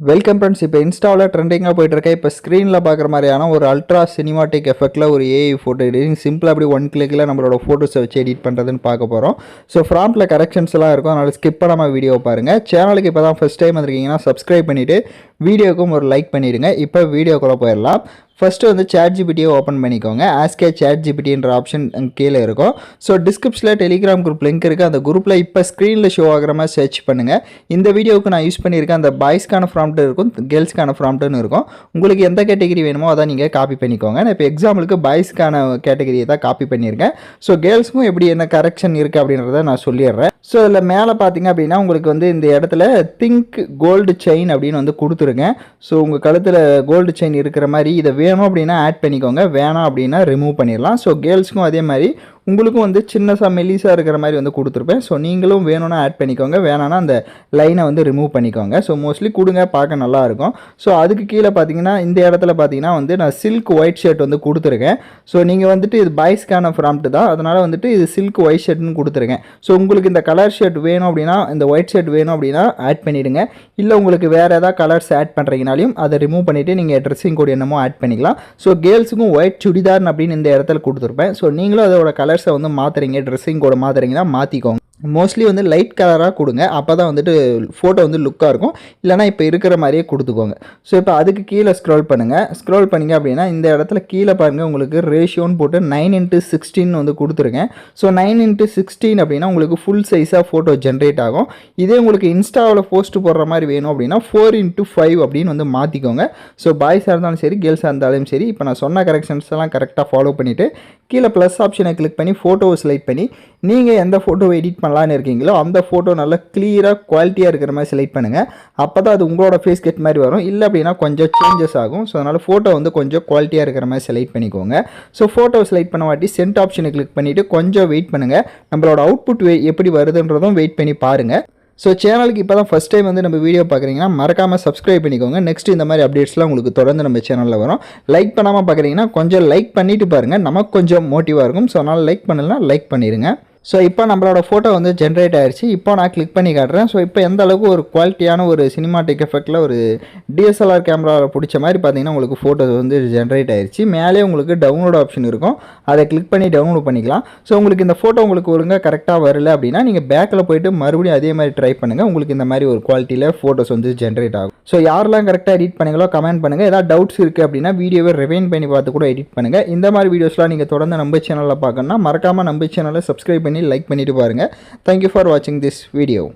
Welcome friends. இப்போ இன்ஸ்டாவில் ட்ரெண்டிங்காக போயிட்டுருக்கேன். இப்போ ஸ்க்ரீனில் பார்க்குற மாதிரியான ஒரு அல்ட்ரா சினிமாட்டிக் எஃபெக்ட்டில் ஒரு ஏஐ ஃபோட்டோ எடிட்டிங் சிம்பிளாக அப்படி ஒன் கிளிக்கில் நம்மளோட ஃபோட்டோஸை வச்சு எடிட் பண்ணுறதுன்னு பார்க்க போகிறோம். ஸோ ஃப்ராண்ட்டில் கரெக்ஷன்ஸ் எல்லாம் இருக்கும், அதனால் ஸ்கிப் பண்ணாமல் வீடியோ பாருங்கள். சேனலுக்கு இப்போ தான் ஃபஸ்ட் டைம் வந்திருக்கீங்கன்னா சப்ஸ்கிரைப் பண்ணிவிட்டு வீடியோக்கும் ஒரு லைக் பண்ணிவிடுங்க. இப்போ வீடியோக்குள்ளே போயிடலாம். ஃபஸ்ட்டு வந்து ChatGPT ஓப்பன் பண்ணிக்கோங்க. ஆஸ்கே ChatGPTன்ற ஆப்ஷன் கீழே இருக்கும். ஸோ டிஸ்கிரிப்ஷனில் டெலிகிராம் குரூப் லிங்க் இருக்குது. அந்த குரூப்பில் இப்போ ஸ்க்ரீனில் ஷோ ஆகிற மாதிரி சர்ச் பண்ணுங்கள். இந்த வீடியோவுக்கு நான் யூஸ் பண்ணியிருக்கேன். அந்த பாய்ஸ்க்கான ப்ராம்ப்ட் இருக்கும், கேர்ள்ஸ்க்கான ப்ராம்ப்ட்னு இருக்கும். உங்களுக்கு எந்த கேட்டகரி வேணுமோ அதை நீங்கள் காப்பி பண்ணிக்கோங்க. நான் இப்போ எக்ஸாம்பிளுக்கு பாய்ஸ்க்கான கேட்டகரியை தான் காப்பி பண்ணியிருக்கேன். ஸோ கேர்ள்ஸ்க்கும் எப்படி என்ன கரெக்ஷன் இருக்குது அப்படின்றத நான் சொல்லிடுறேன். ஸோ இதில் மேலே பார்த்தீங்க அப்படின்னா உங்களுக்கு வந்து இந்த இடத்துல திங்க் கோல்டு செயின் அப்படின்னு வந்து கொடுத்துருங்க. ஸோ உங்கள் கழுத்தில் கோல்டு செயின் இருக்கிற மாதிரி இதை வேணும் அப்படின்னா ஆட் பண்ணிக்கோங்க, வேணாம் அப்படின்னா ரிமூவ் பண்ணிடலாம். ஸோ கேர்ள்ஸ்க்கும் அதே மாதிரி உங்களுக்கும் வந்து சின்னசாக மெலிசாக இருக்கிற மாதிரி வந்து கொடுத்துருப்பேன். ஸோ நீங்களும் வேணும்னா ஆட் பண்ணிக்கோங்க, வேணான்னா அந்த லைனை வந்து ரிமூவ் பண்ணிக்கோங்க. ஸோ மோஸ்ட்லி கொடுங்க, பார்க்க நல்லாயிருக்கும். ஸோ அதுக்கு கீழே பார்த்தீங்கன்னா இந்த இடத்துல பார்த்தீங்கன்னா வந்து நான் சில்க் ஒயிட் ஷர்ட் வந்து கொடுத்துருக்கேன். ஸோ நீங்கள் வந்துட்டு இது பாய்ஸ்க்கான ப்ராம்ப்ட் தான், அதனால் வந்துட்டு இது சில்க் ஒயிட் ஷர்ட்னு கொடுத்துருக்கேன். ஸோ உங்களுக்கு இந்த கலர் ஷர்ட் வேணும் அப்படின்னா, இந்த ஒயிட் ஷர்ட் வேணும் அப்படின்னா ஆட் பண்ணிவிடுங்க. இல்லை உங்களுக்கு வேறு ஏதாவது கலர்ஸ் ஆட் பண்ணுறீங்கனாலையும் அதை ரிமூவ் பண்ணிவிட்டு நீங்கள் ட்ரெஸ்ஸிங் கோட் என்னமோ ஆட் பண்ணிக்கலாம். ஸோ கேர்ள்ஸுக்கும் ஒயிட் சுடிதார் அப்படின்னு இந்த இடத்துல கொடுத்துருப்பேன். ஸோ நீங்களும் அதோட கலர்ஸை வந்து மாற்றுறீங்க, ட்ரெஸ்ஸிங் கோட மாற்றுறீங்கன்னா மாற்றிக்கோங்க. மோஸ்ட்லி வந்து லைட் கலராக கொடுங்க, அப்போ தான் வந்துட்டு ஃபோட்டோ வந்து லுக்காக இருக்கும். இல்லைனா இப்போ இருக்கிற மாதிரியே கொடுத்துக்கோங்க. ஸோ இப்போ அதுக்கு கீழே ஸ்க்ரோல் பண்ணுங்கள். ஸ்க்ரோல் பண்ணிங்க அப்படின்னா இந்த இடத்துல கீழே பாருங்கள், உங்களுக்கு ரேஷியோன்னு போட்டு 9:16 வந்து கொடுத்துருக்கேன். ஸோ 9:16 அப்படின்னா உங்களுக்கு ஃபுல் சைஸாக ஃபோட்டோ ஜென்ரேட் ஆகும். இதே உங்களுக்கு இன்ஸ்டாவில் போஸ்ட் போடுற மாதிரி வேணும் அப்படின்னா 4:5 அப்படின்னு வந்து மாற்றிக்கோங்க. ஸோ பாய்ஸாக இருந்தாலும் சரி, கேர்ள்ஸாக இருந்தாலும் சரி, இப்போ நான் சொன்ன கரெக்ஷன்ஸ் எல்லாம் கரெக்டாக ஃபாலோ பண்ணிவிட்டு கீழே ப்ளஸ் ஆப்ஷனை கிளிக் பண்ணி ஃபோட்டோவை செலக்ட் பண்ணி நீங்கள் எந்த ஃபோட்டோவை எடிட் பண்ணலான்னு இருக்கீங்களோ அந்த ஃபோட்டோ நல்லா கிளியராக குவாலிட்டியாக இருக்கிற மாதிரி செலக்ட் பண்ணுங்கள். அப்போ தான் அது உங்களோட ஃபேஸ் கட் மாதிரி வரும். இல்லை அப்படின்னா கொஞ்சம் சேஞ்சஸ் ஆகும். ஸோ அதனால் ஃபோட்டோ வந்து கொஞ்சம் குவாலிட்டியாக இருக்கிற மாதிரி செலக்ட் பண்ணிக்கோங்க. ஸோ ஃபோட்டோ செலக்ட் பண்ண வாட்டி சென்ட் ஆப்ஷனை கிளிக் பண்ணிவிட்டு கொஞ்சம் வெயிட் பண்ணுங்கள். நம்மளோட அவுட்புட் எப்படி வருதுன்றதும் வெயிட் பண்ணி பாருங்கள். ஸோ சேனலுக்கு இப்போ தான் ஃபஸ்ட் டைம் வந்து நம்ம வீடியோ பார்க்குறீங்கன்னா மறக்காமல் சப்ஸ்கிரைப் பண்ணிக்கோங்க. நெக்ஸ்ட் இந்த மாதிரி அப்டேட்ஸ்லாம் உங்களுக்கு தொடர்ந்து நம்ம சேனலில் வரும். லைக் பண்ணாமல் பார்க்குறீங்கன்னா கொஞ்சம் லைக் பண்ணிவிட்டு பாருங்கள், நமக்கு கொஞ்சம் மோட்டிவாக இருக்கும். ஸோ அதனால் லைக் பண்ணலாம், லைக் பண்ணிடுங்க. ஸோ இப்போ நம்மளோட ஃபோட்டோ வந்து ஜென்ரேட் ஆகிடுச்சு. இப்போ நான் கிளிக் பண்ணி காட்டுறேன். ஸோ இப்போ எந்த அளவுக்கு ஒரு குவாலிட்டியான ஒரு சினிமாட்டிக் எஃபெக்டில் ஒரு DSLR கேமராவில் பிடிச்ச மாதிரி பார்த்தீங்கன்னா உங்களுக்கு ஃபோட்டோ வந்து ஜென்ரேட் ஆகிடுச்சு. மேலே உங்களுக்கு டவுன்லோட் ஆப்ஷன் இருக்கும், அதை கிளிக் பண்ணி டவுன்லோட் பண்ணிக்கலாம். ஸோ உங்களுக்கு இந்த ஃபோட்டோ உங்களுக்கு ஒழுங்காக கரெக்டாக வரல அப்படின்னா நீங்கள் பேக்கில் போய்ட்டு மறுபடியும் அதே மாதிரி ட்ரை பண்ணுங்கள். உங்களுக்கு இந்த மாதிரி ஒரு குவாலிட்டியில் ஃபோட்டோஸ் வந்து ஜென்ரேட் ஆகும். ஸோ யாரெல்லாம் கரெக்டாக எடிட் பண்ணீங்களோ கமெண்ட் பண்ணுங்கள். ஏதாவது டவுட்ஸ் இருக்குது அப்படின்னா வீடியோவை ரிவைண்ட் பண்ணி பார்த்து கூட எடிட் பண்ணுங்கள். இந்த மாதிரி வீடியோஸ்லாம் நீங்கள் தொடர்ந்து நம்ம சேனலில் பார்க்கணும்னா மறக்காமல் நம்ம சேனலை சப்ஸ்கிரைப் பண்ணி லைக் பண்ணிட்டு பாருங்க. Thank you for watching this video.